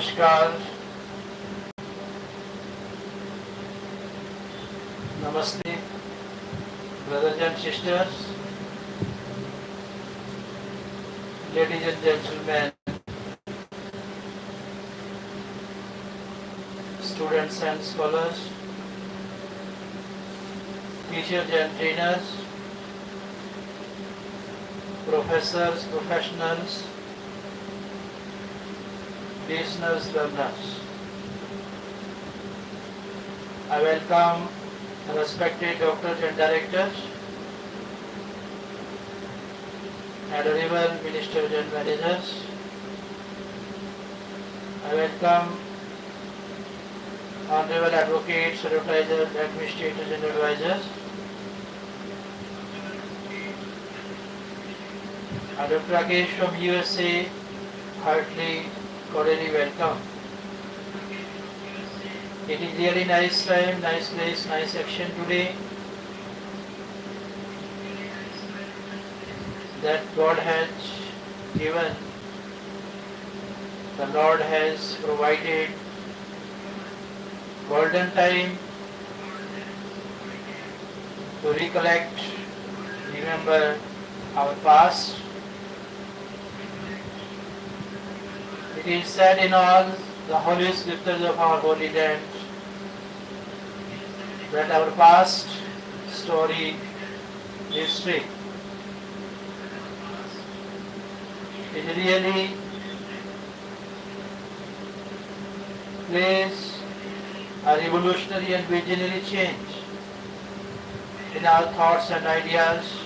Namaskar, Namaste, brothers and sisters, ladies and gentlemen, students and scholars, teachers and trainers, professors, professionals, listeners, learners. I welcome respected doctors and directors, honorable ministers and managers. I welcome honorable advocates, advertisers, administrators and advisors. Dr. Rakesh from USA, heartily, cordially welcome. It is really nice time, nice place, nice action today that God has given, the Lord has provided golden time to recollect, remember our past. It is said in all the holy scriptures of our holy land that our past story, history, is really plays a revolutionary and visionary change in our thoughts and ideas.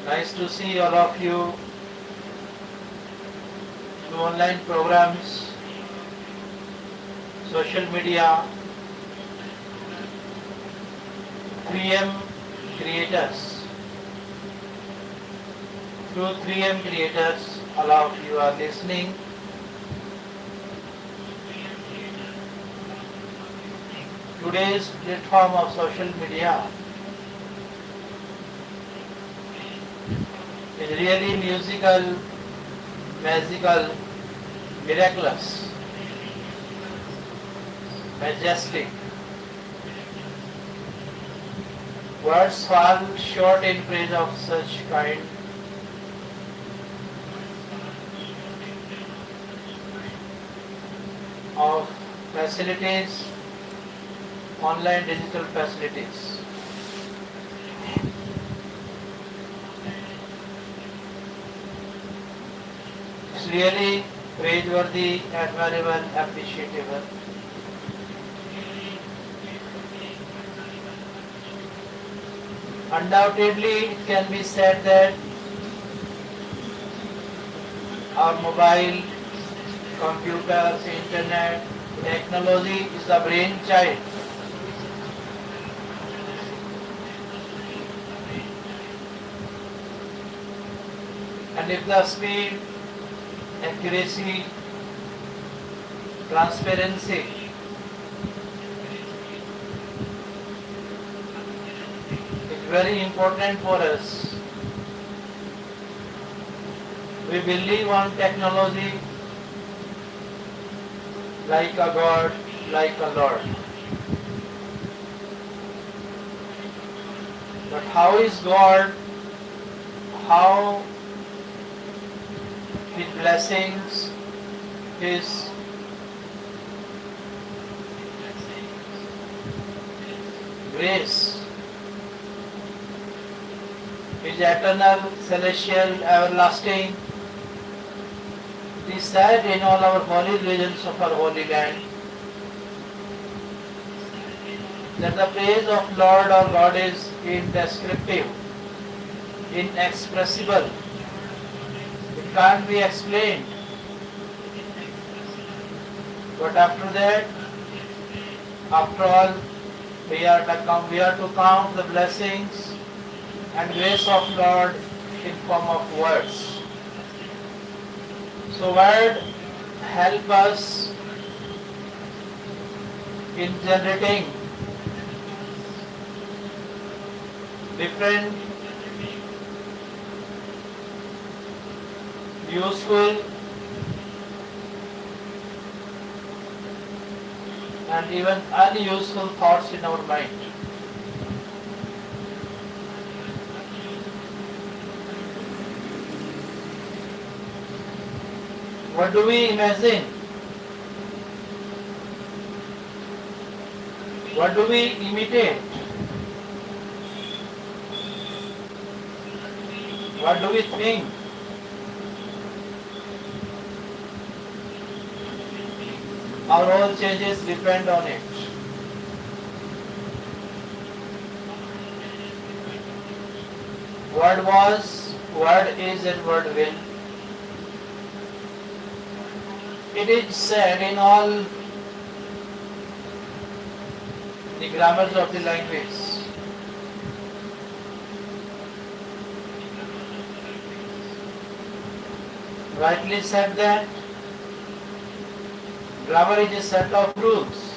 Nice to see all of you through online programs, social media, 3M creators. Through 3M creators, all of you are listening. Today's platform of social media is really musical, magical, miraculous, majestic. Words fall short in praise of such kind of facilities, online digital facilities. It's really praiseworthy, admirable, appreciable. Undoubtedly, it can be said that our mobile, computers, internet, technology is the brainchild and if the speed, accuracy, transparency is very important for us. We believe on technology like a God, like a Lord. But how is God? How His blessings, His grace, His eternal, celestial, everlasting, it is said in all our holy regions of our holy land that the praise of Lord our God is indescriptible, inexpressible. It can't be explained. But after that, after all, we are to count the blessings and grace of Lord in form of words. So word help us in generating different useful and even unuseful thoughts in our mind. What do we imagine? What do we imitate? What do we think? Our all changes depend on it. Word was, word is, and word will. It is said in all the grammars of the language. Rightly said that grammar is a set of rules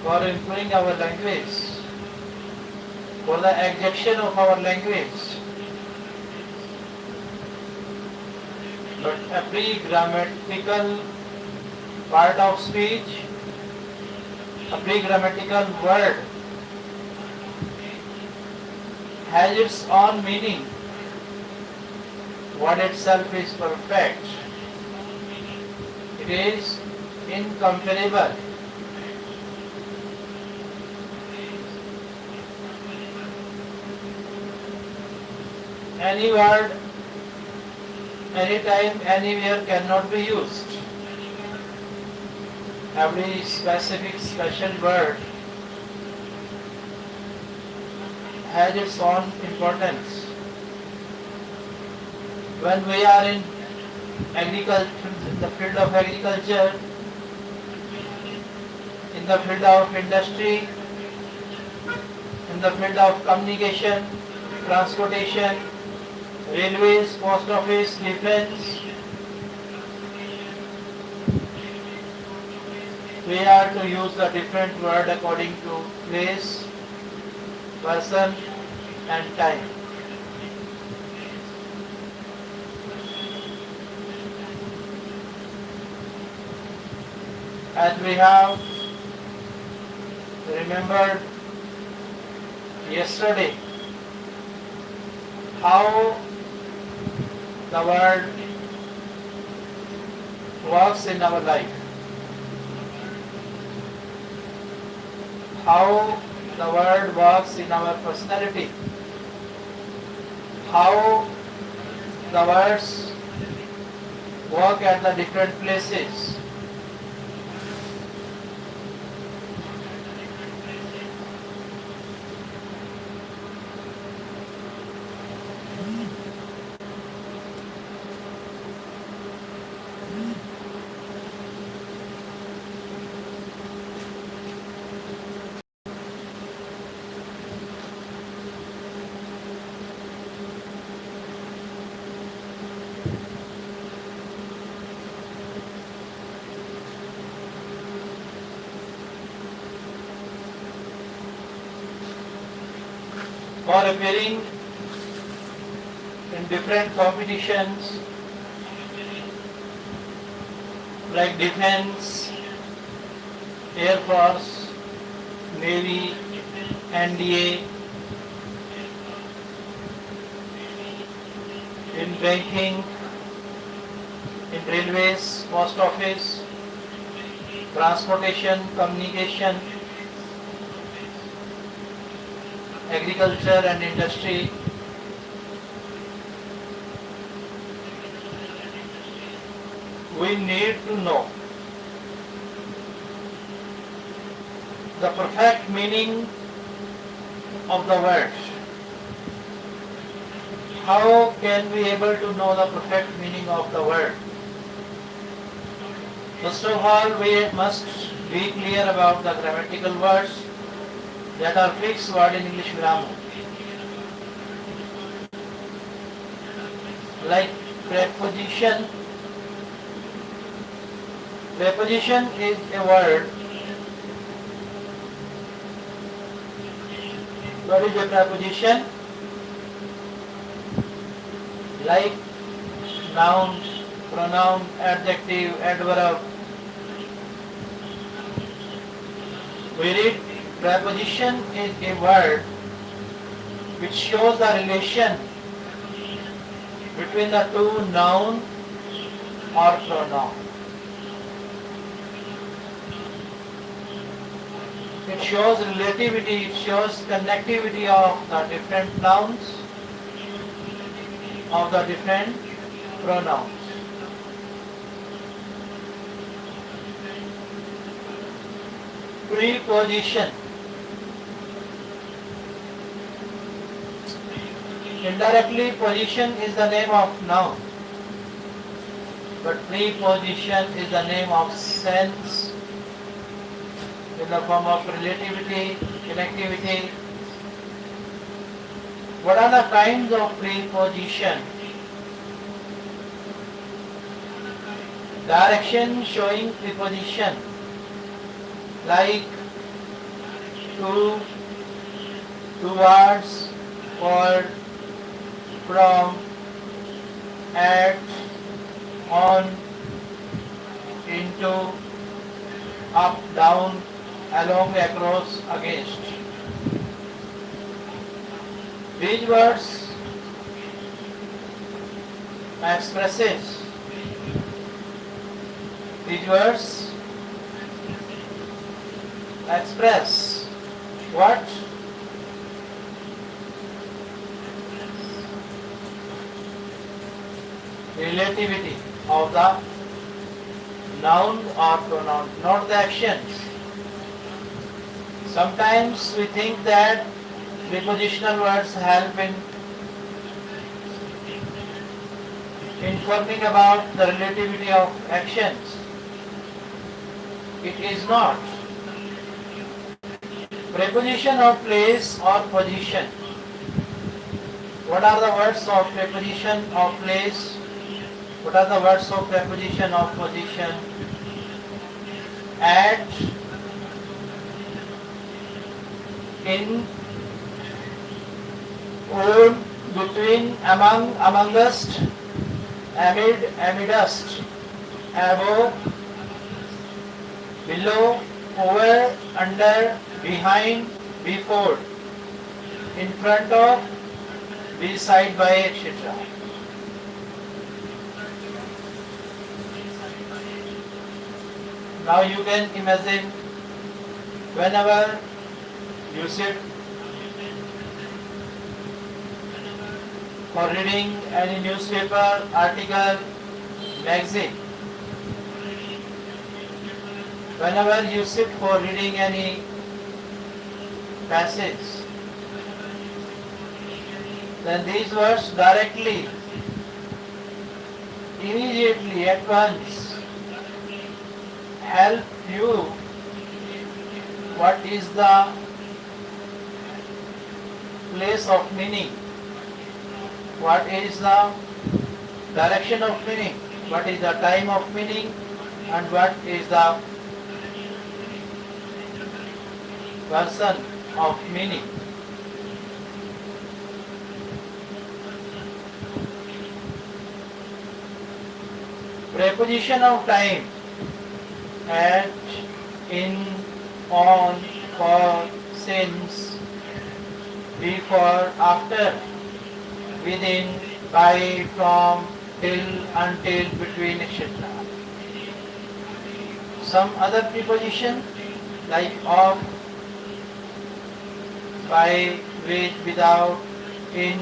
for improving our language, for the execution of our language. But every grammatical part of speech, every grammatical word has its own meaning. Word itself is perfect. It is incomparable. Any word, anytime, anywhere cannot be used. Every specific special word has its own importance. When we are in agriculture, the field of agriculture, in the field of industry, in the field of communication, transportation, railways, post office, defense, we are to use the different word according to place, person and time. As we have remembered yesterday how the word works in our life, how the word works in our personality, how the words work at the different places. For appearing in different competitions like defense, Air Force, Navy, NDA, in banking, in railways, post office, transportation, communication, agriculture and industry. We need to know the perfect meaning of the words. How can we able to know the perfect meaning of the word? First of all, we must be clear about the grammatical words that are fixed word in English grammar. Like preposition. Preposition is a word. What is a preposition? Like noun, pronoun, adjective, adverb. We read preposition is a word which shows the relation between the two noun or pronoun. It shows relativity, it shows connectivity of the different nouns, of the different pronouns. Preposition. Indirectly, position is the name of noun, but preposition is the name of sense in the form of relativity, connectivity. What are the kinds of preposition? Direction showing preposition, like to, towards, for, from, at, on, into, up, down, along, across, against. These words expresses. These words express what? Relativity of the noun or pronoun, not the actions. Sometimes we think that prepositional words help in informing about the relativity of actions. It is not. Preposition of place or position. What are the words of preposition of place? What are the words of preposition of position? At, in, on, between, among, amongst, amid, amidst, above, below, over, under, behind, before, in front of, beside, by, etc. Now you can imagine whenever you sit for reading any newspaper, article, magazine, whenever you sit for reading any passage, then these words directly, immediately, at once help you what is the place of meaning, what is the direction of meaning, what is the time of meaning, and what is the person of meaning. Preposition of time: at, in, on, for, since, before, after, within, by, from, till, until, between, etc. Some other preposition like of, by, with, without, in,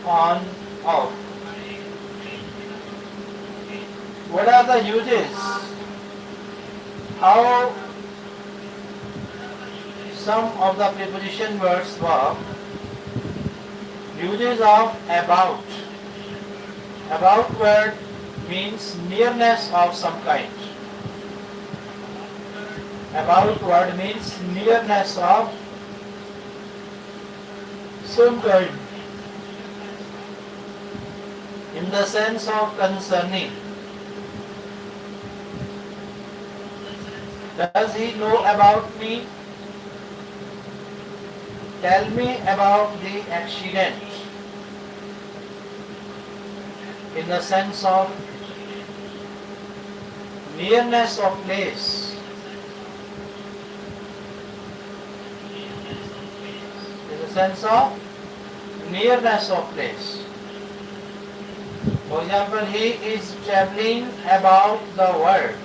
on, off. What are the uses? How some of the preposition words work? Uses of about. About word means nearness of some kind. About word means nearness of some kind. In the sense of concerning. Does he know about me? Tell me about the accident. in the sense of nearness of place. In the sense of nearness of place. For example, he is traveling about the world.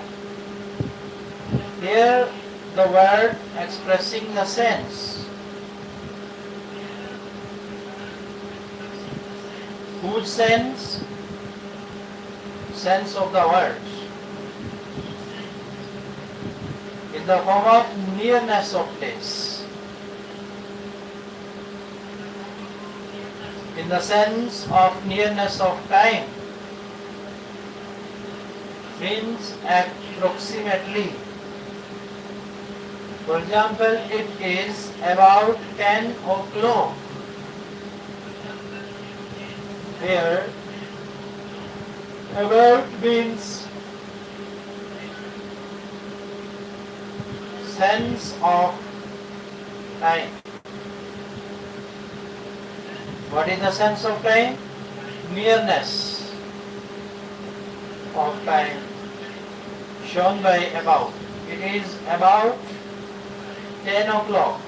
Here the word expressing the sense. Whose sense? Sense of the words. In the form of nearness of place. In the sense of nearness of time. Means approximately. For example, it is about 10 o'clock. Here, about means sense of time. What is the sense of time? Nearness of time shown by about. It is about 10 o'clock.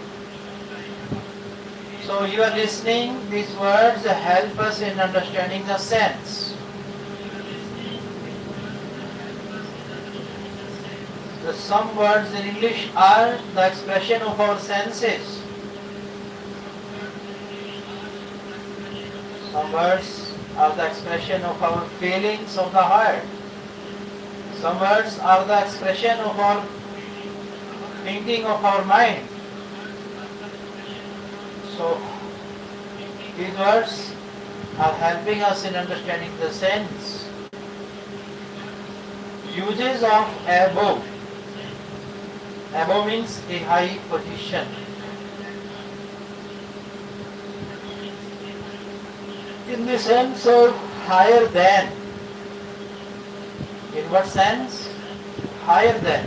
So you are listening, these words help us in understanding the sense. Some words in English are the expression of our senses. Some words are the expression of our feelings of the heart. Some words are the expression of our thinking of our mind. So, these words are helping us in understanding the sense. Uses of above. Above means a high position. In the sense of higher than. In what sense? Higher than.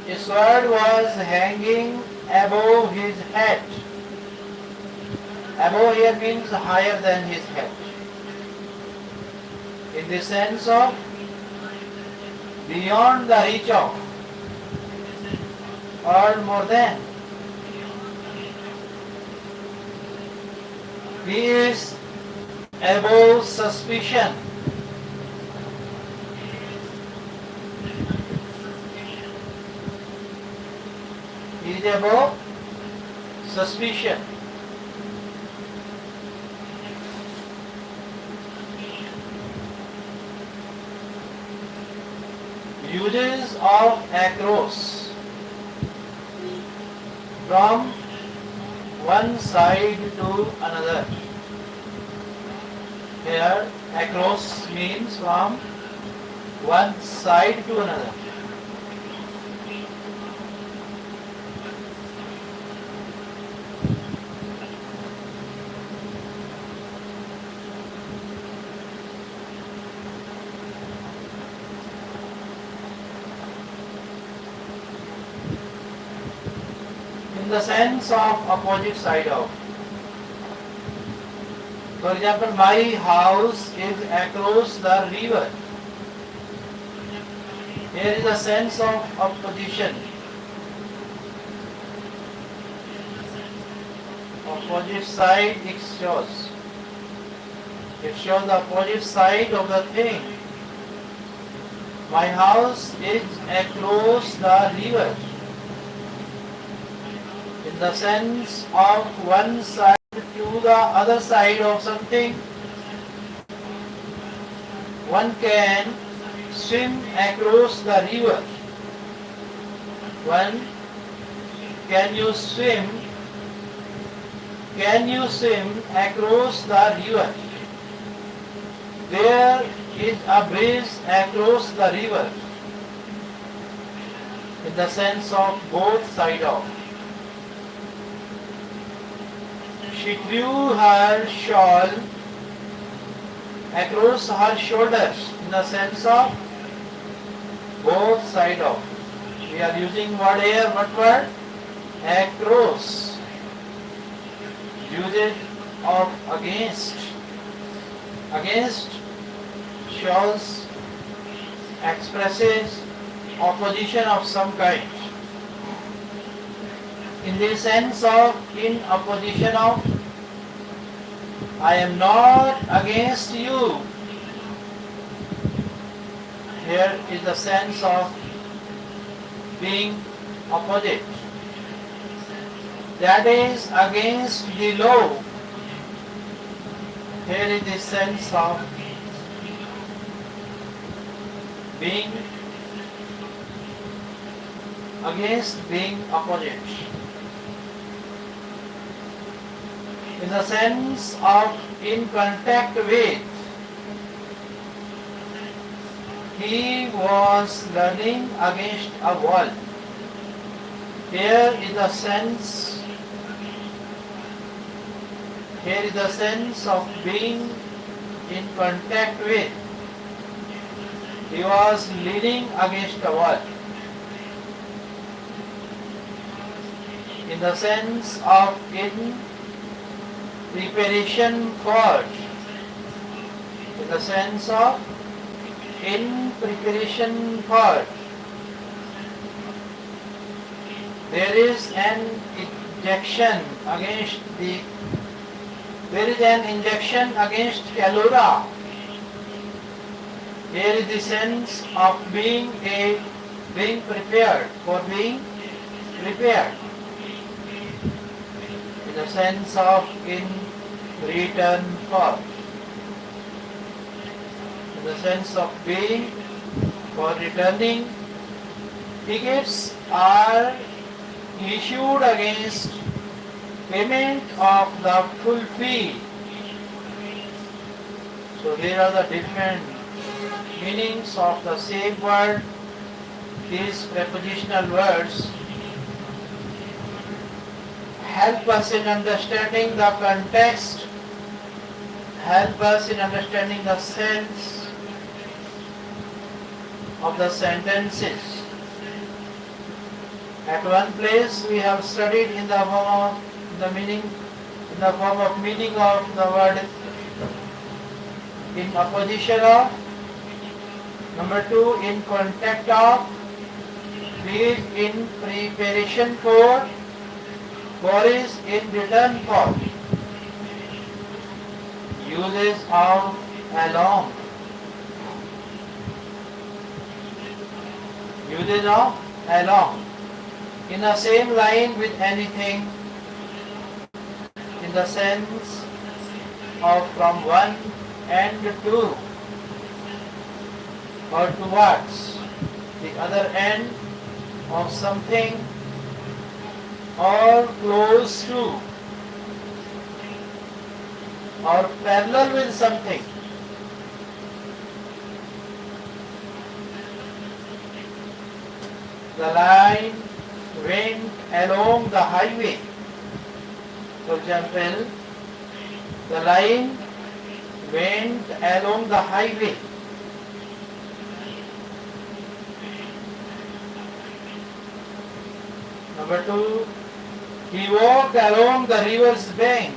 A sword was hanging above his head. Above here means higher than his head. In the sense of beyond the reach of or more than. He is above suspicion. He is above suspicion. Uses of across. From one side to another. Here, across means from one side to another. In the sense of opposite side of. For example, my house is across the river. Here is a sense of opposition. Opposite side it shows. It shows the opposite side of the thing. My house is across the river. In the sense of one side to the other side of something, one can swim across the river. One, can you swim across the river? There is a bridge across the river. In the sense of both sides of. She threw her shawl across her shoulders in the sense of both sides of. We are using word here, what word? Across. Use it of against. Against shows, expresses opposition of some kind. In the sense of in opposition of, I am not against you. Here is the sense of being opposite. That is against the law. Here is the sense of being against, being opposite. In the sense of in contact with, he was learning against a wall. Here is the sense of being in contact with. He was leaning against a wall. In the sense of in preparation for. In the sense of in preparation for. There is an injection against Calora. Here is the sense of being prepared, for being prepared. In the sense of in return for. In the sense of being for returning. Tickets are issued against payment of the full fee. So here are the different meanings of the same word. These prepositional words help us in understanding the context, help us in understanding the sense of the sentences. At one place we have studied in the form of meaning of the word in opposition of. Number 2, in contact of. 3 is in preparation for. 4 is in return for. Uses of along. Uses of along. In the same line with anything, in the sense of from one end to, or towards the other end of something, or close to, or parallel with something. The line went along the highway. For example, the line went along the highway. Number 2, he walked along the river's bank.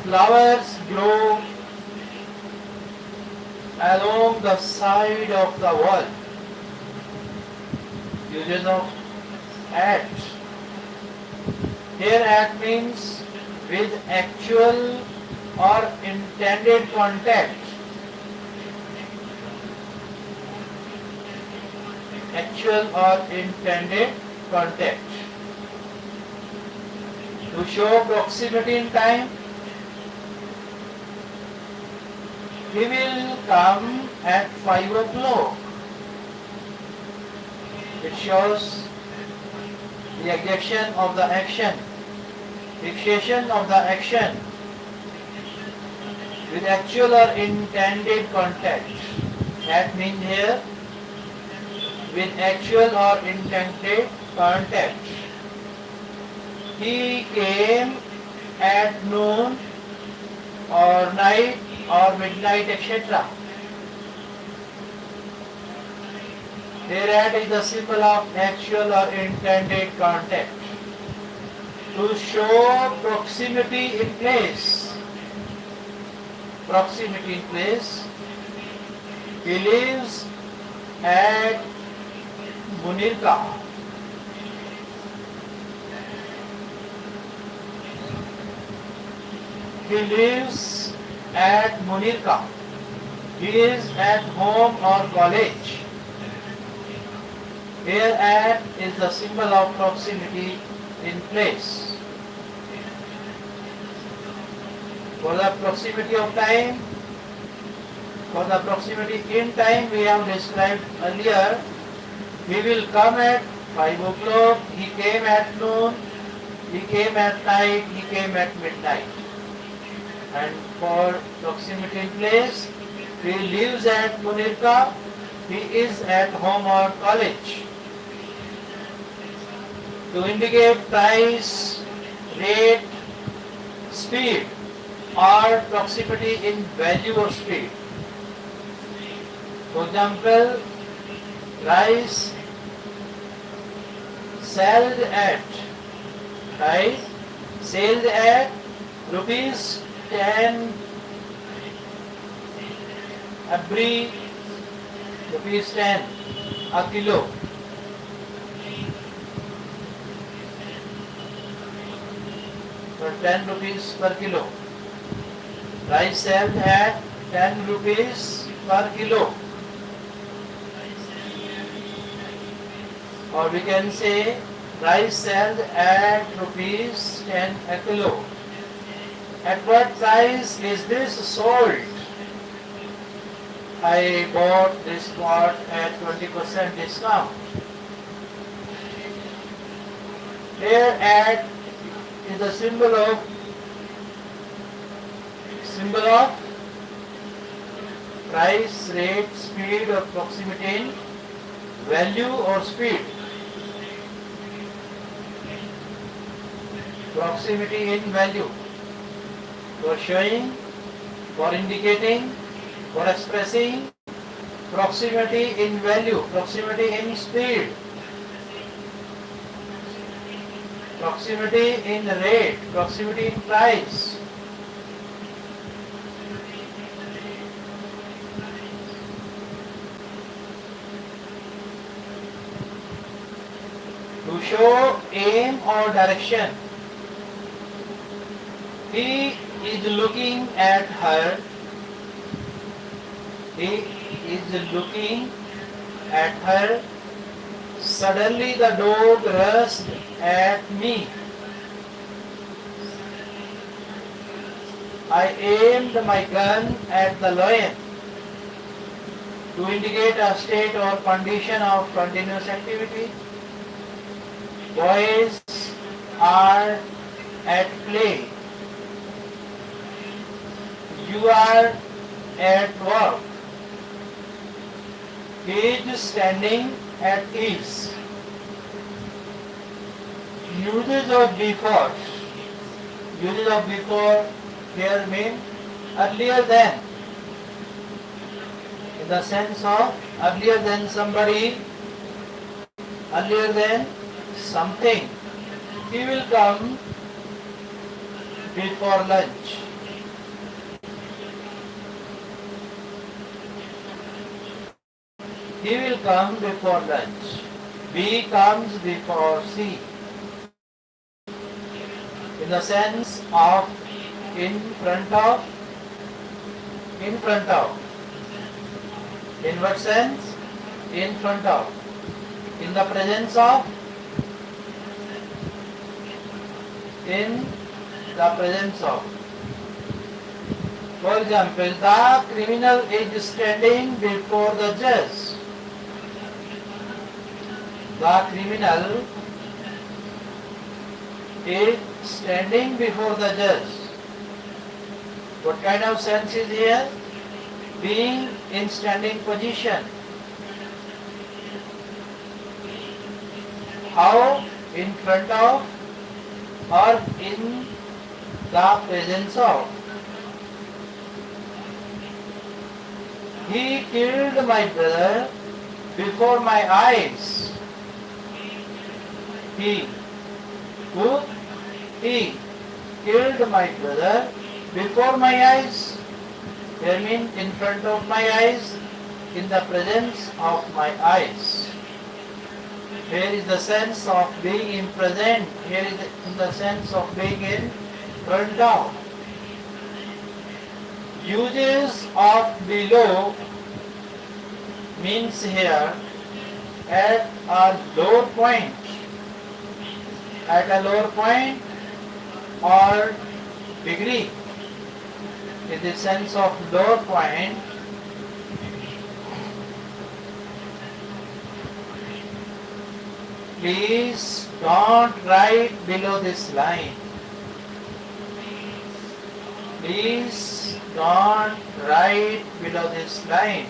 Flowers grow along the side of the wall. Uses of at. Here at means with actual or intended contact. Actual or intended contact. To show proximity in time, he will come at 5 o'clock. It shows the execution of the action, fixation of the action with actual or intended contact. That means here with actual or intended contact. He came at noon or night or midnight, etc. Here at is the symbol of actual or intended contact. To show proximity in place. Proximity in place. He lives at Munirka. He lives at Munirka. He is at home or college. Here at is the symbol of proximity in place. For the proximity of time, for the proximity in time we have described earlier, he will come at 5 o'clock, he came at noon, he came at night, he came at midnight. And for proximity in place, he lives at Munirka, he is at home or college. To indicate price, rate, speed or proximity in value or speed. For example, rice sold at rupees 10 every rupees 10 a kilo. For 10 rupees per kilo. Rice sold at 10 rupees per kilo. Or we can say rice sold at rupees 10 a kilo. At what price is this sold? I bought this pot at 20% discount. Here at is the symbol of price, rate, speed or proximity in value or speed. Proximity in value. For showing, for indicating, for expressing proximity in value, proximity in speed, proximity in rate, proximity in price. To show aim or direction. He is looking at her. He is looking at her. Suddenly the dog rushed at me. I aimed my gun at the lion. To indicate a state or condition of continuous activity. Boys are at play. You are at work. He is standing at ease. Uses of before. Uses of before here mean earlier than. In the sense of earlier than somebody, earlier than something. He will come before lunch. He will come before lunch. B comes before C. In the sense of in front of. In front of. In what sense? In front of. In the presence of. In the presence of. For example, the criminal is standing before the judge. The criminal is standing before the judge. What kind of sense is here? Being in standing position. How? In front of or in the presence of. He killed my brother before my eyes. He, who? He killed my brother before my eyes. Here means in front of my eyes, in the presence of my eyes. Here is the sense of being in present. Here is in the sense of being in front of. Uses of below means here at a lower point. At a lower point or degree. In the sense of lower point, please don't write below this line. Please don't write below this line.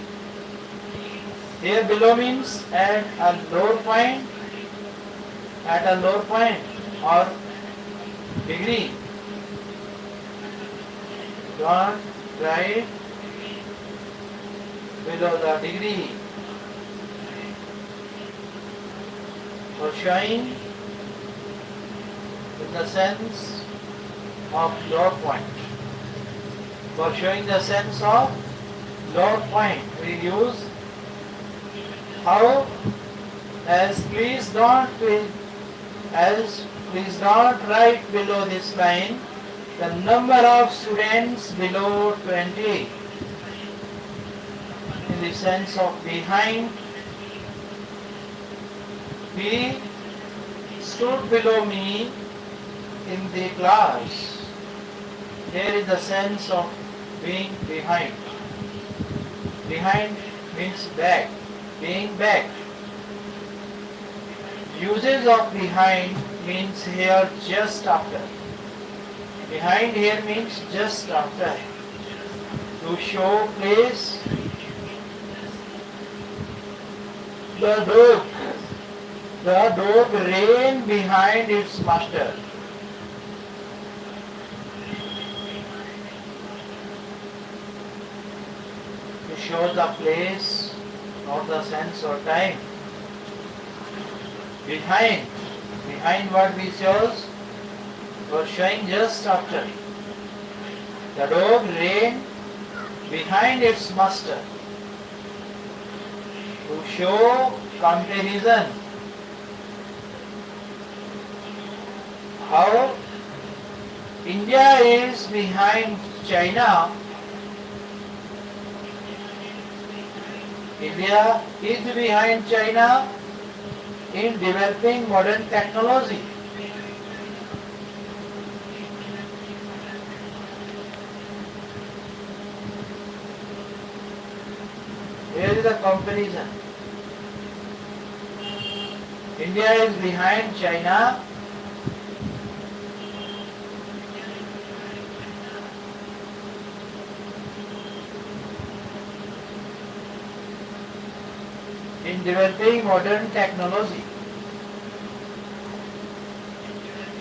Here below means at a lower point, or degree. Don't write below the degree. For showing in the sense of lower point. For showing the sense of lower point, we use how as please don't write below this line the number of students below 20. In the sense of behind, he stood below me in the class. Here is the sense of being behind. Behind means back, being back. Uses of behind means here just after. Behind here means just after. To show place. The dog ran behind its master. To show the place, not the sense or time. Behind what we chose, was showing just after. The dog ran behind its master. To show comparison. How India is behind China. India is behind China in developing modern technology. Here is the comparison. India is behind China in developing modern technology.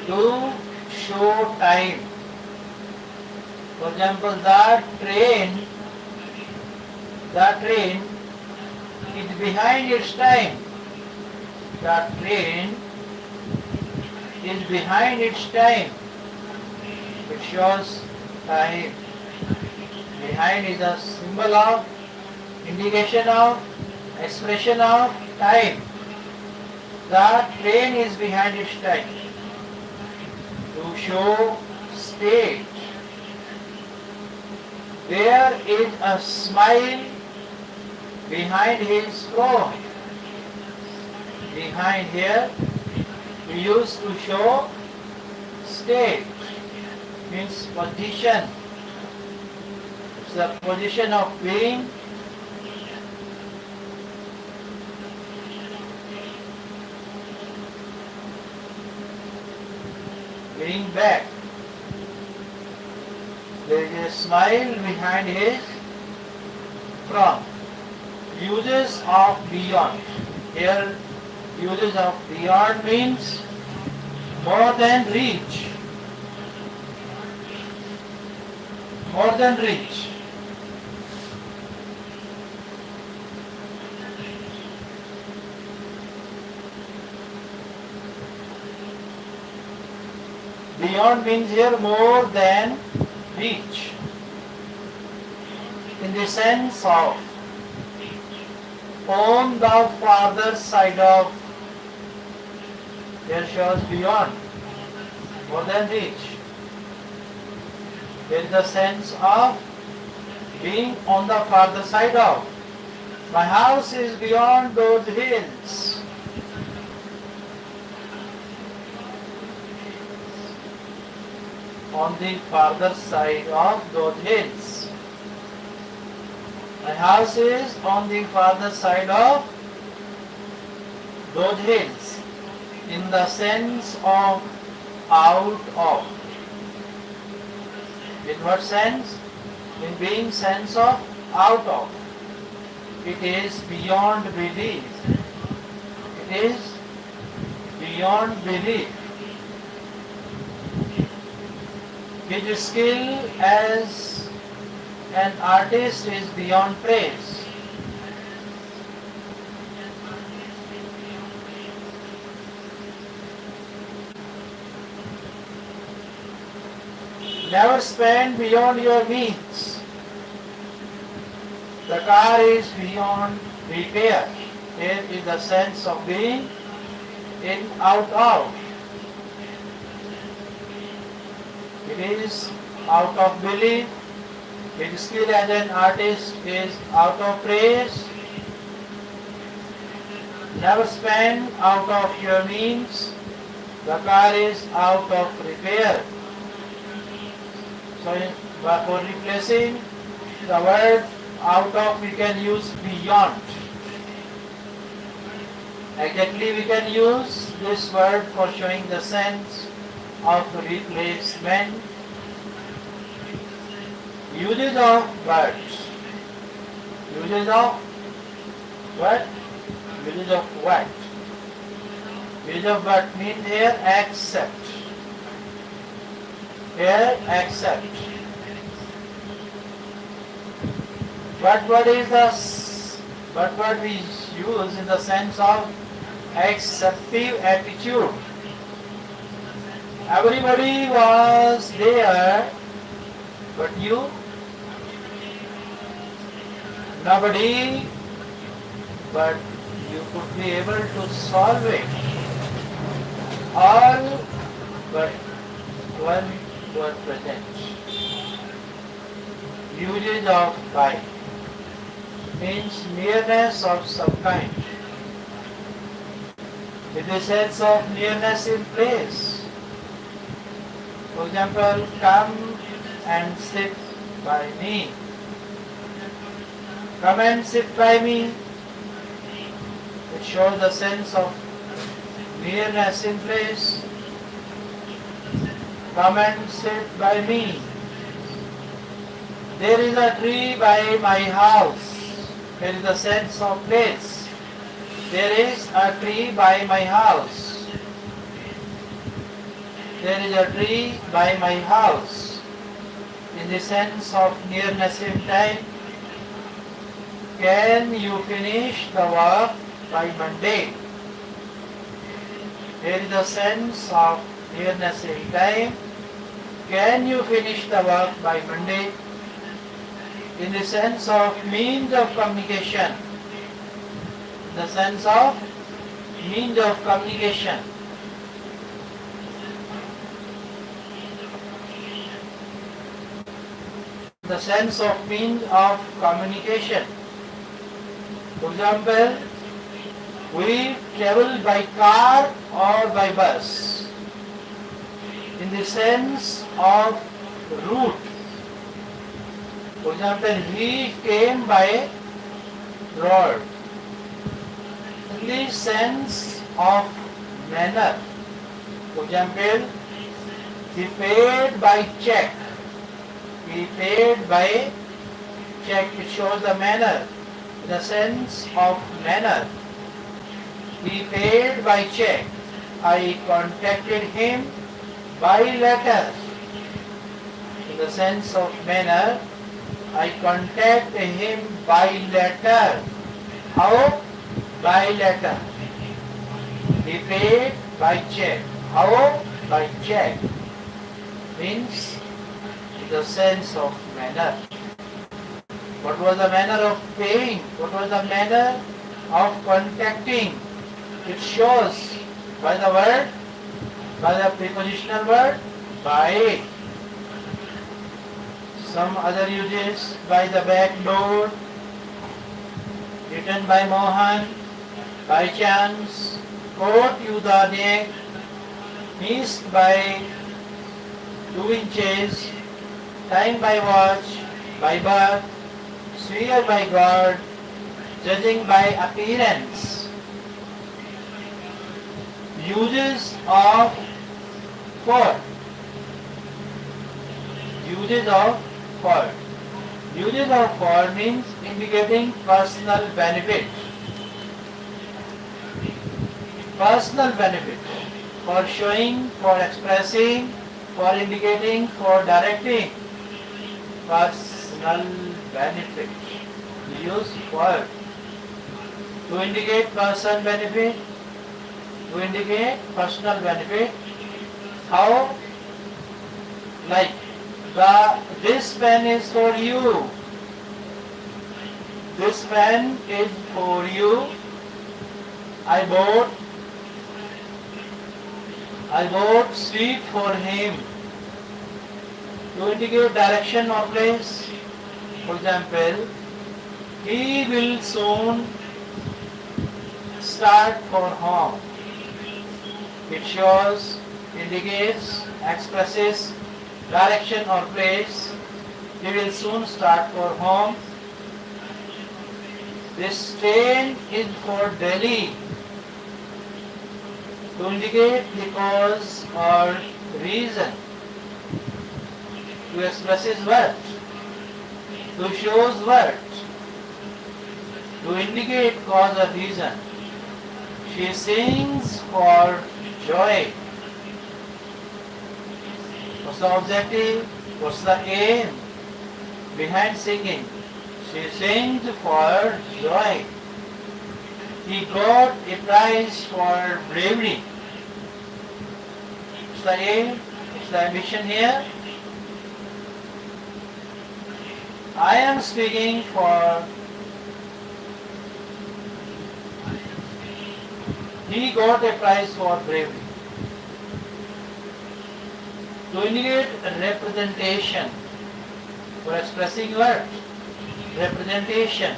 To show time. For example, the train is behind its time. The train is behind its time. It shows time. Behind is a symbol of indication of expression of time. The train is behind its time. To show state. There is a smile behind his frown. Behind here we use to show state, means position. It's the position of being. Being back. There is a smile behind his frown. Uses of beyond. Here, uses of beyond means more than reach. More than reach. Beyond means here more than reach. In the sense of on the farther side of, here shows beyond, more than reach. There is the sense of being on the farther side of. My house is beyond those hills. On the farther side of those hills. My house is on the farther side of those hills, in the sense of out of. In what sense? In being sense of out of. It is beyond belief. It is beyond belief. His skill as an artist is beyond praise. Never spend beyond your means. The car is beyond repair. Here is the sense of being in, out of. It is out of belief. His skill as an artist is out of praise. Never spend out of your means. The car is out of repair. So for replacing the word out of, we can use beyond. Exactly, we can use this word for showing the sense of replacement. Uses of words. Uses of what? Uses of what? Uses of what means here accept. Here accept. But what is but what we use in the sense of acceptive attitude? Everybody was there, but you, nobody, but you could be able to solve it. All but one were present. Usage of by means nearness of some kind. With the sense of nearness in place. For example, come and sit by me. Come and sit by me. It shows the sense of nearness in place. Come and sit by me. There is a tree by my house. There is a sense of place. There is a tree by my house. There is a tree by my house. In the sense of nearness in time, can you finish the work by Monday? There is a sense of nearness in time. Can you finish the work by Monday? In the sense of means of communication. The sense of means of communication. The sense of means of communication. For example, we travel by car or by bus. In the sense of route. For example, he came by road. In the sense of manner. For example, he paid by check. He paid by check. It shows the manner. The sense of manner. He paid by check. I contacted him by letter. In the sense of manner, I contacted him by letter. How? By letter. He paid by check. How? By check. means in the sense of manner. What was the manner of paying? What was the manner of contacting? It shows by the word, by the prepositional word, by. Some other uses by the back door, written by Mohan, by chance, caught you the neck, missed by 2 inches, time by watch, by birth, swear by God, judging by appearance. Uses of for. Uses of for. Uses of for means indicating personal benefit. Personal benefit. For showing, for expressing, for indicating, for directing. Personal benefit. We use for. To indicate personal benefit. To indicate personal benefit. How? Like, this pen is for you. This pen is for you. I bought sweet for him. To indicate direction or place. For example, he will soon start for home. It shows, indicates, expresses direction or place. He will soon start for home. This train is for Delhi. To indicate the cause or reason. To expresses what? To shows what? To indicate cause or reason. She sings for joy. What's the objective? What's the aim behind singing? She sings for joy. He got a prize for bravery. What's the aim? What's the ambition here? I am speaking for. He got a prize for bravery. To indicate representation, for expressing what? Representation.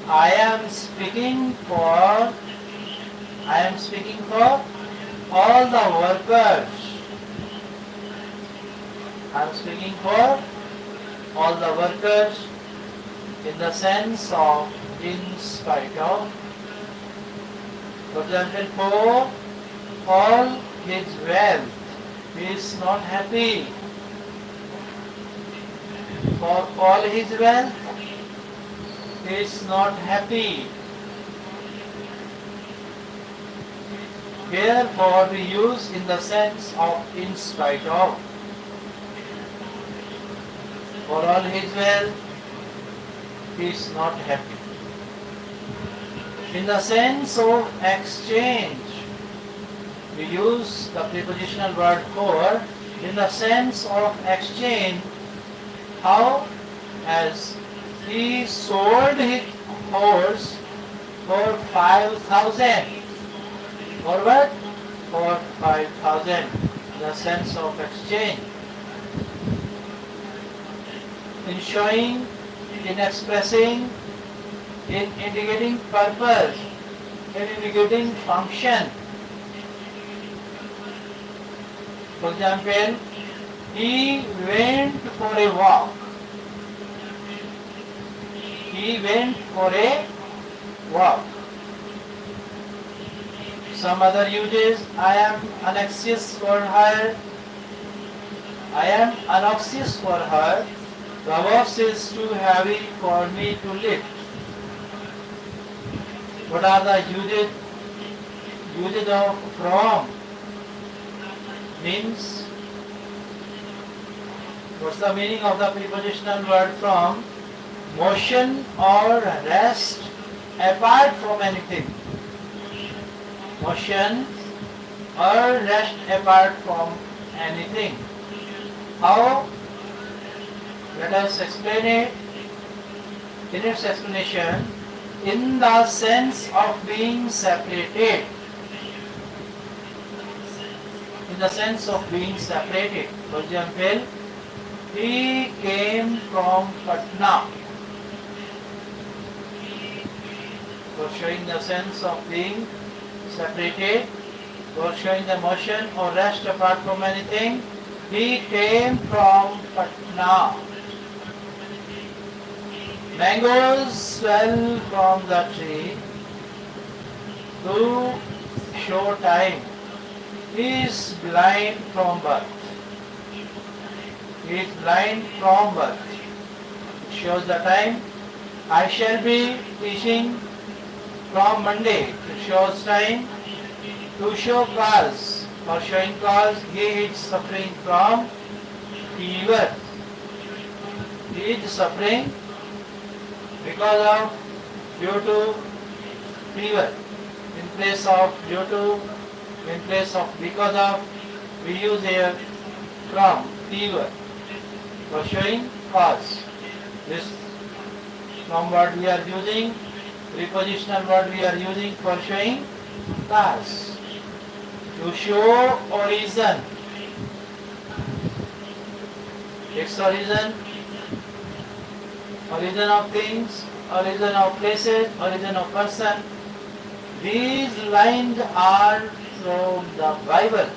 I am speaking for all the workers. I am speaking for all the workers in the sense of in spite of. For example, for all his wealth, he is not happy. For all his wealth, he is not happy. Therefore, we use in the sense of in spite of. For all his wealth, he is not happy. In the sense of exchange, we use the prepositional word for. In the sense of exchange, how? As he sold his horse for 5,000. For what? For 5,000. The sense of exchange. In showing, in expressing, in indicating purpose, in indicating function. For example, he went for a walk. He went for a walk. Some other uses, I am anxious for her. I am anxious for her. The box is too heavy for me to lift. What are the uses of from? Means, what's the meaning of the prepositional word from? Motion or rest apart from anything. Motion or rest apart from anything. How? Let us explain it in its explanation in the sense of being separated. In the sense of being separated. For example, he came from Patna. For showing the sense of being separated, for showing the motion or rest apart from anything, he came from Patna. Mangoes fell from the tree to show time. He is blind from birth. He is blind from birth. It shows the time. I shall be teaching from Monday. It shows time. To show cause, for showing cause, he is suffering from fever. He is suffering because of due to fever. In place of due to, in place of because of, we use here from fever for showing cause. This from word we are using, prepositional word we are using for showing cause. To show origin. Its origin, origin of things, origin of places, origin of person. These lines are from the Bible.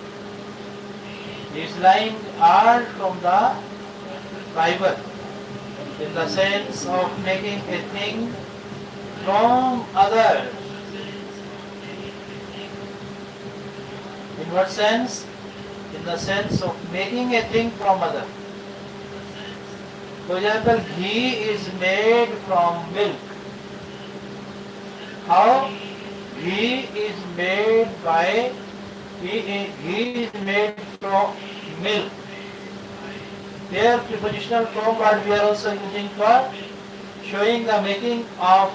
These lines are from the Bible. In the sense of making a thing from others. In what sense? In the sense of making a thing from other. For example, ghee is made from milk. How? Ghee is made by, ghee is made from milk. Here prepositional from word we are also using for showing the making of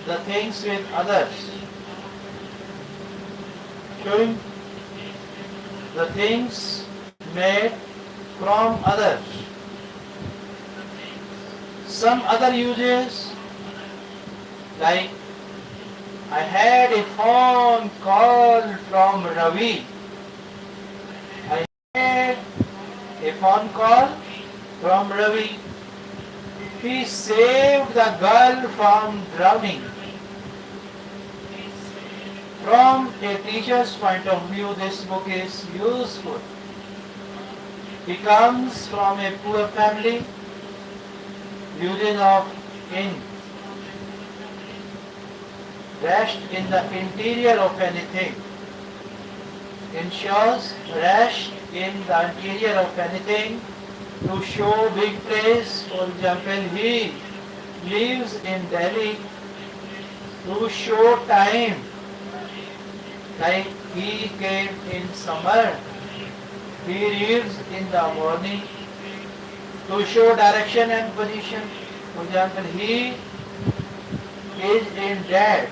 the things with others. Showing the things made from others. Some other uses, like I had a phone call from Ravi. I had a phone call from Ravi. He saved the girl from drowning. From a teacher's point of view, this book is useful. He comes from a poor family, using of in. Rest in the interior of anything. Ensures rest in the interior of anything to show big place. For example, he lives in Delhi to show time. Like he came in summer, he reads in the morning to show direction and position. For example, he is in debt.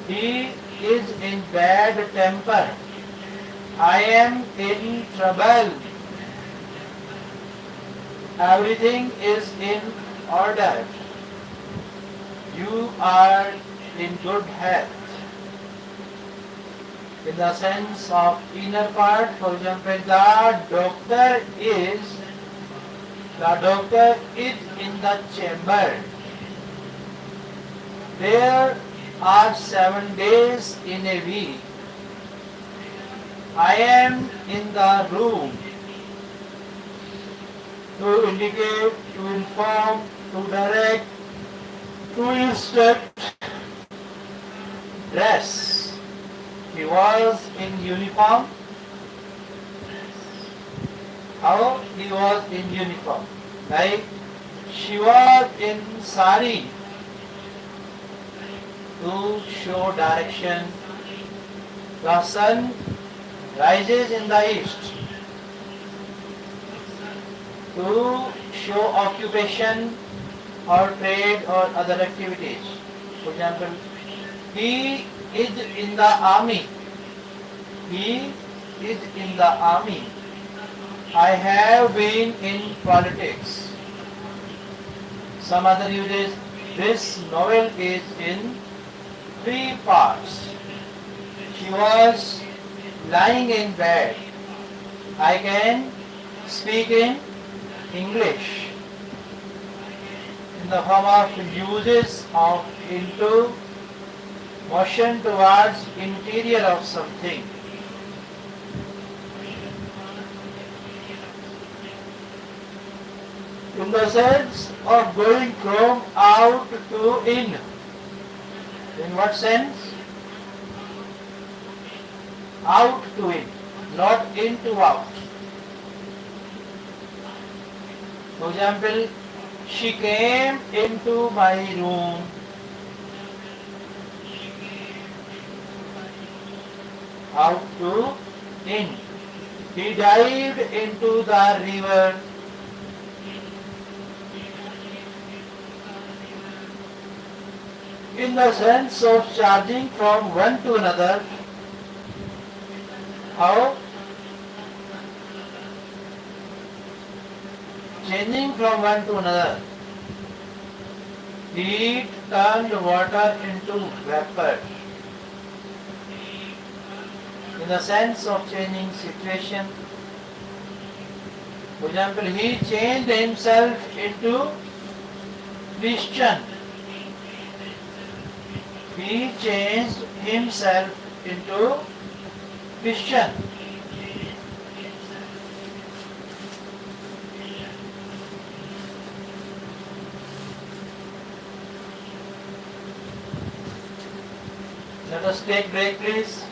He is in bad temper. I am in trouble. Everything is in order. You are in good health. In the sense of inner part, for example, the doctor is in the chamber. There are 7 days in a week. I am in the room. To indicate, to inform, to direct, to instruct. Dress. He was in uniform. How? He was in uniform. Like she was in sari. To show direction. The sun rises in the east. To show occupation or trade or other activities. For example, he is in the army. He is in the army. I have been in politics. Some other uses, this novel is in 3 parts. She was lying in bed. I can speak in English. In the form of uses of into, motion towards interior of something. In the sense of going from out to in. In what sense? Out to in, not in to out. For example, she came into my room. Out to in. He dived into the river. In the sense of charging from one to another. How? Changing from one to another. Heat turned water into vapor. In the sense of changing situation. For example, he changed himself into Christian. He changed himself into Christian. Let us take break, please.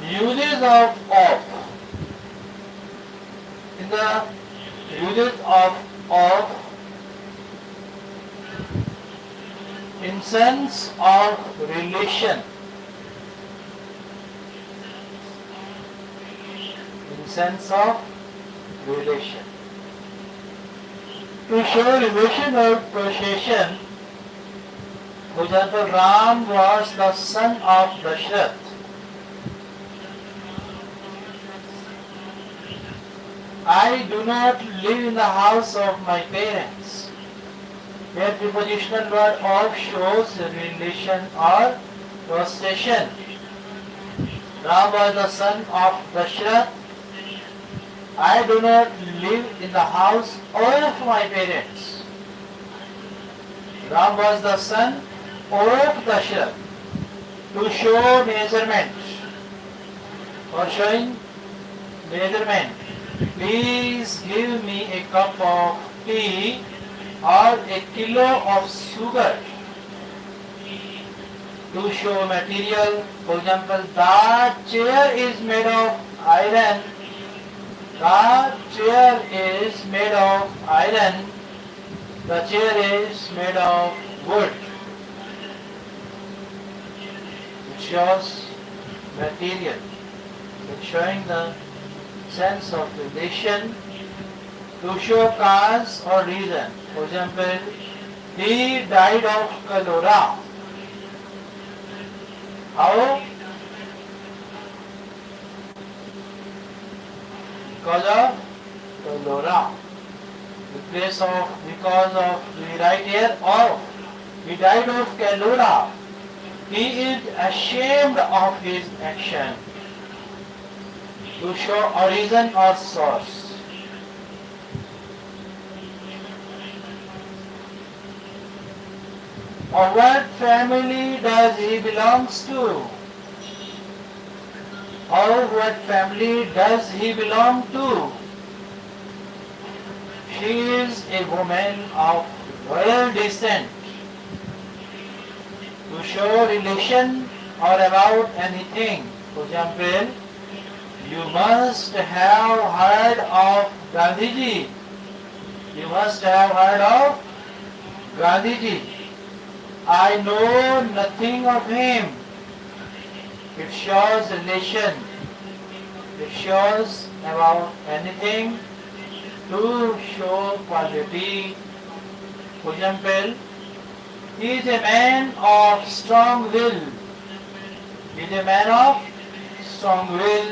Uses of. In the uses of, in sense of relation. In sense of relation. To show relation or possession, for example, Ram was the son of Dashrath. I do not live in the house of my parents. Here prepositional word of shows relation or possession. Ram was the son of Dashrath. I do not live in the house of my parents. Ram was the son of Dashrath. To show measurement, for showing measurement. Please give me a cup of tea or a kilo of sugar. To show material, for example, the chair is made of iron. The chair is made of iron. The chair is made of wood. It shows material. It's showing the sense of relation. To show cause or reason. For example, he died of cholera. How? Because of cholera. The place of, because of, we write here of. He died of cholera. He is ashamed of his action. To show origin or source. Or what family does he belongs to? Or what family does he belong to? She is a woman of royal descent. To show relation or about anything, for example, you must have heard of Gandhiji. You must have heard of Gandhiji. I know nothing of him. It shows relation. It shows about anything to show quality. For example, he is a man of strong will. He is a man of strong will.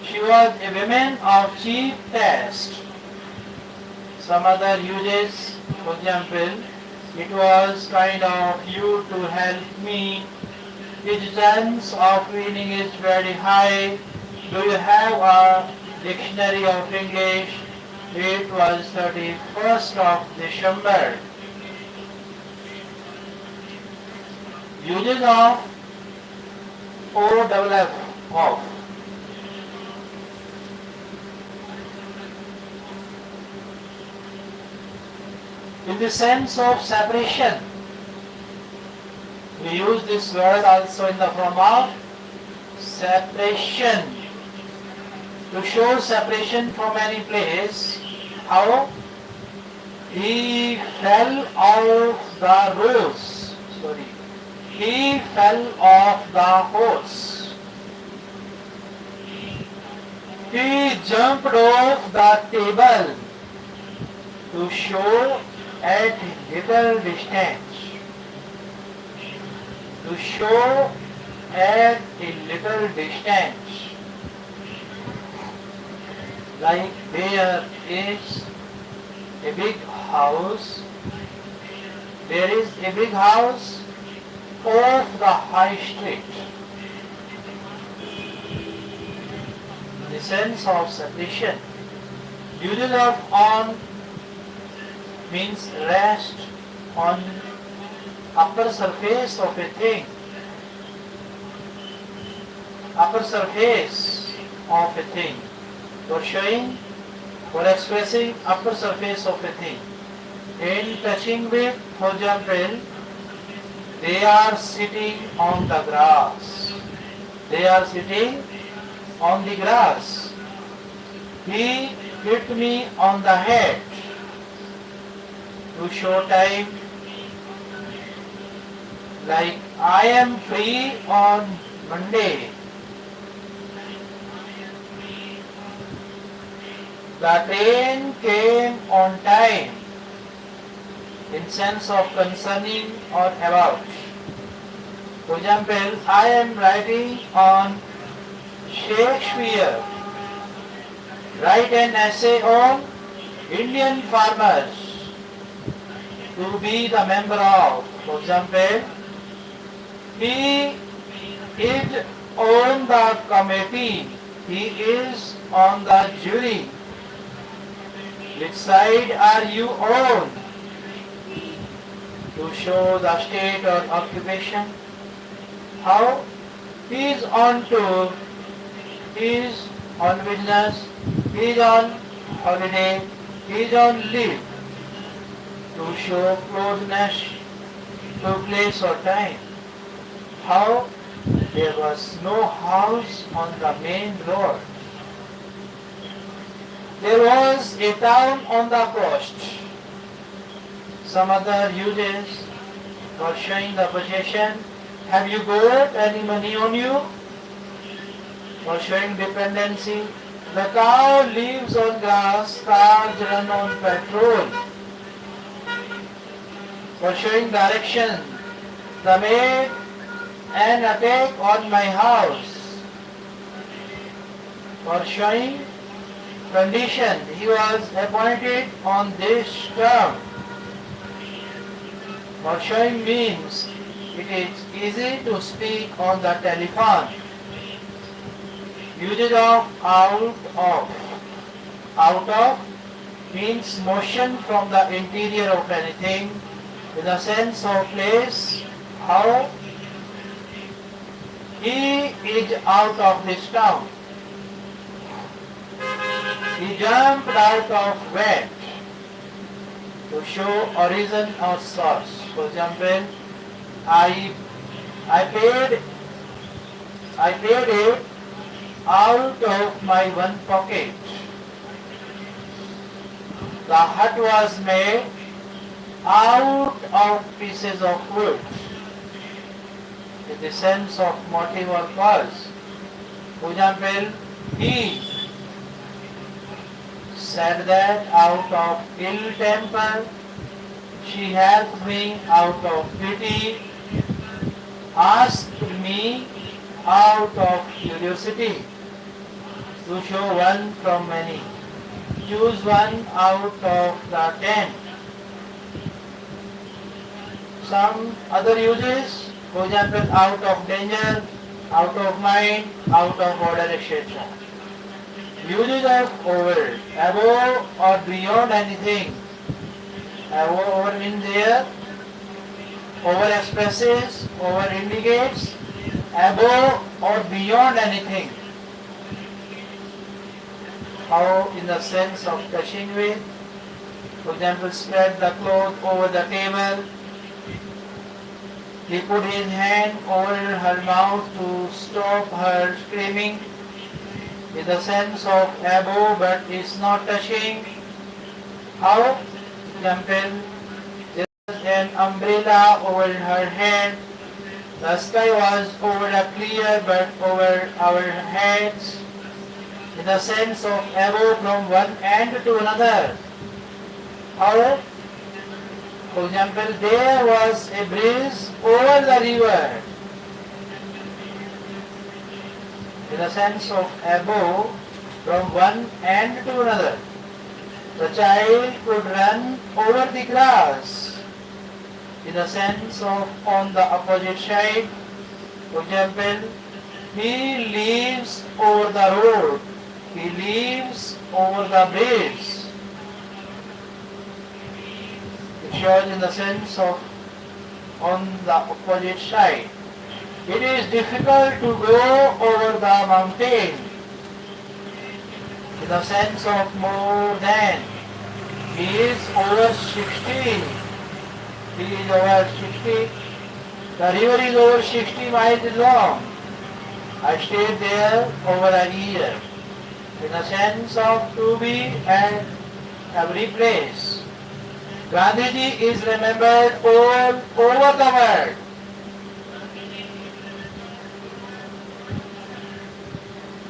She was a woman of cheap taste. Some other uses, for example, it was kind of you to help me. His chance of winning is very high. Do you have a dictionary of English? It was 31st of December. Uses of OFF of. In the sense of separation, we use this word also in the form of separation. To show separation from any place, how he fell off the rose. Sorry. He fell off the horse. He jumped off the table. To show at little distance. To show at a little distance. Like there is a big house. There is a big house off the high street. The sense of separation. Uses of on means rest on upper surface of a thing. Upper surface of a thing. For showing or expressing upper surface of a thing. In touching with, for example, they are sitting on the grass. They are sitting on the grass. He hit me on the head. To show time, like I am free on Monday. The train came on time. In sense of concerning or about. For example, I am writing on Shakespeare. Write an essay on Indian farmers. To be the member of. For example, he is on the committee. He is on the jury. Which side are you on? To show the state or occupation. How? He is on tour. He is on business. He is on holiday. He is on leave. To show closeness to place or time. How? There was no house on the main road. There was a town on the coast. Some other uses for showing the possession. Have you got any money on you? For showing dependency. The cow lives on grass, cars run on petrol. For showing direction. The maid an attack on my house. For showing condition. He was appointed on this term. For showing means it is easy to speak on the telephone. Usage of out of. Out of means motion from the interior of anything. in the sense of place, how he is out of this town. He jumped out of wet to show origin or source. For example, I paid it out of my one pocket. The hut was made out of pieces of wood in the sense of motive or cause. For example, he said that out of ill temper, she helped me out of pity, asked me out of curiosity to show one from many. Choose one out of the 10. Some other uses, for example, out of danger, out of mind, out of order, etc. Uses of over, above or beyond anything. Over means there, over expresses, over indicates, above or beyond anything. How in the sense of touching with, for example, spread the cloth over the table. He put his hand over her mouth to stop her screaming, in the sense of above but is not touching. How? For example, there was an umbrella over her head. The sky was over a clear but over our heads, in the sense of above from one end to another. How? For example, there was a bridge over the river, in the sense of above from one end to another. The child could run over the grass, in the sense of on the opposite side. For example, he lives over the road, he lives over the bridge. It shows in the sense of on the opposite side. It is difficult to go over the mountain, in the sense of more than. He is over 60. He is over 60. The river is over 60 miles long. I stayed there over a year, in the sense of to be at every place. Gandhiji is remembered all over the world.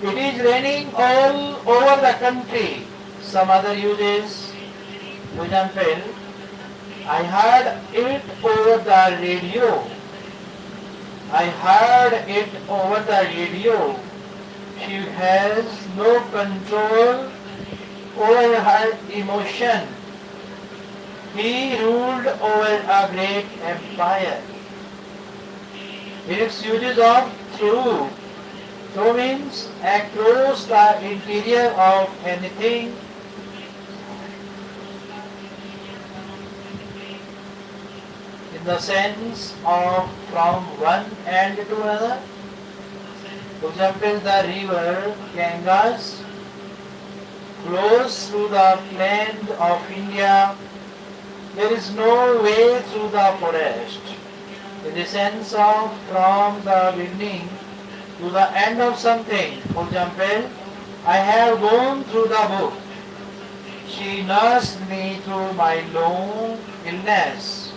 It is raining all over the country. Some other uses, for example, I heard it over the radio. I heard it over the radio. She has no control over her emotion. He ruled over a great empire. Its uses of through. Through means across the interior of anything. In the sense of from one end to another. For example, the river Ganges flows through the plain of India. There is no way through the forest. In the sense of from the beginning to the end of something. For example, I have gone through the book. She nursed me through my long illness.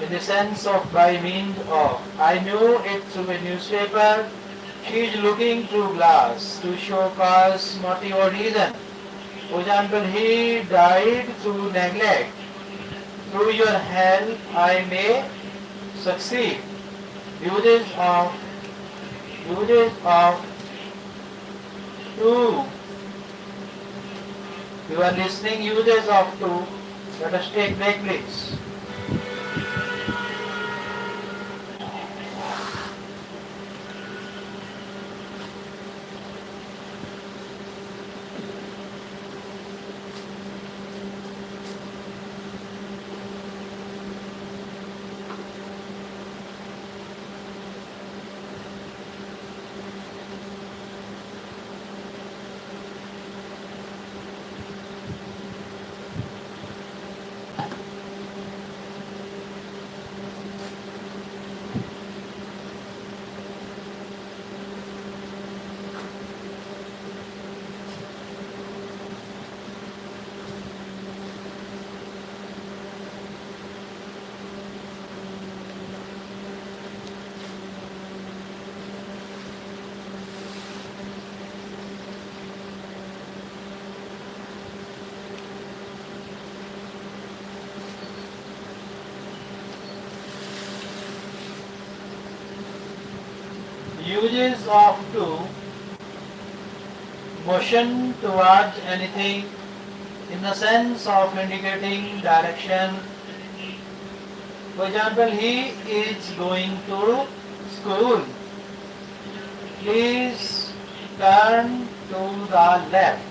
In the sense of by means of. I knew it through a newspaper. She is looking through glass to show cause, motive or reason. For example, he died through neglect. Through your help I may succeed. Uses of to. You are listening uses of to. Let us take break, please. uses of to motion towards anything in the sense of indicating direction. For example, he is going to school. Please turn to the left.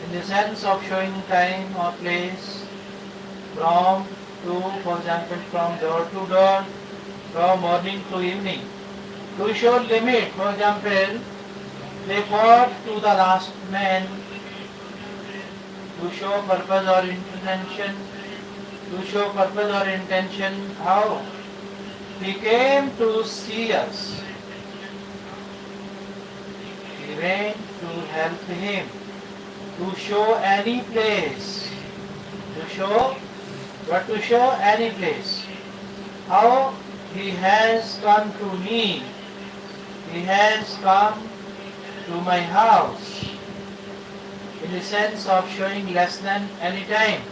In the sense of showing time or place, from to, for example, from door to door, from morning to evening. To show limit, for example, they fought to the last man. To show purpose or intention. To show purpose or intention, how? He came to see us. We went to help him. To show any place. To show, but to show any place. How? He has come to me. He has come to my house. In the sense of showing less than any time.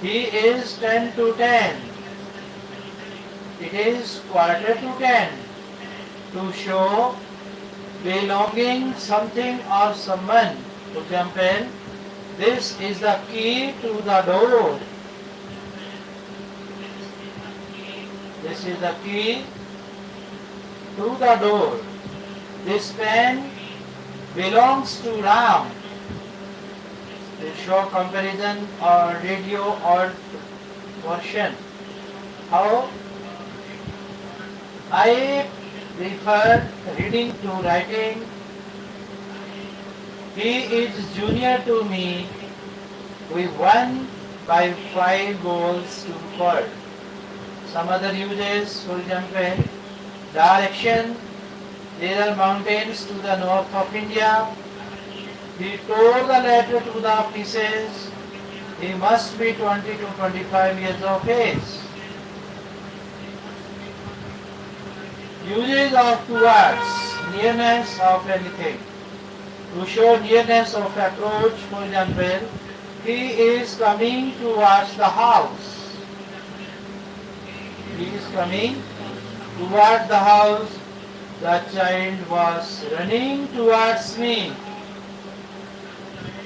He is 10 to 10. It is quarter to 10. To show belonging something or someone. For example, this is the key to the door. This is the key to the door. This pen belongs to Ram. To show comparison or radio or version. How? I prefer reading to writing. He is junior to me. We won by 5 goals to record. Some other uses, for example, direction. There are mountains to the north of India. He tore the letter to the pieces. He must be 20 to 25 years of age. Uses of towards, nearness of anything. To show nearness of approach, for example, he is coming towards the house. He is coming towards the house. The child was running towards me.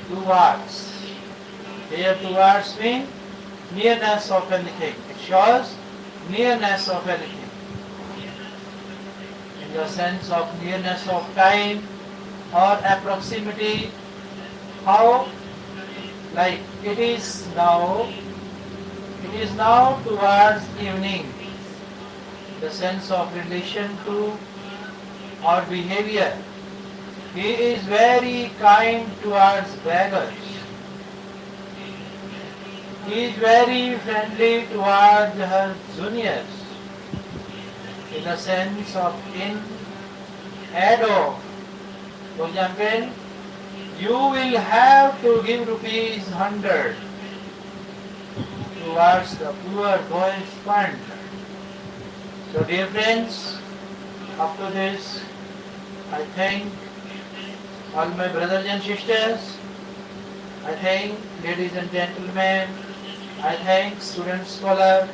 Towards. Here towards means nearness of anything. It shows nearness of anything. In the sense of nearness of time or approximity. How? Like it is now towards evening. The sense of relation to or behavior. He is very kind towards beggars. He is very friendly towards her juniors. In the sense of in, add of. For example, you will have to give rupees 100 towards the poor boy's fund. So dear friends, after this, I thank all my brothers and sisters. I thank ladies and gentlemen. I thank student scholar.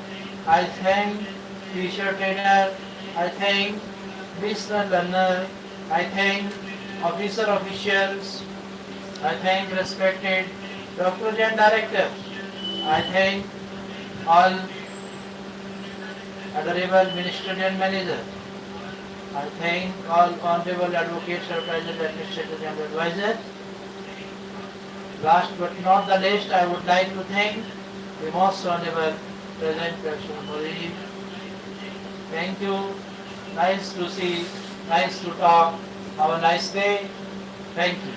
I thank teacher trainer. I thank business learner. I thank officer officials. I thank respected doctors and directors. I thank all adorable ministers and managers. I thank all honorable advocates, supervisors, administrators and advisors. Last but not the least, I would like to thank the most honorable President President Modi. Thank you. Nice to see, nice to talk. Have a nice day. Thank you.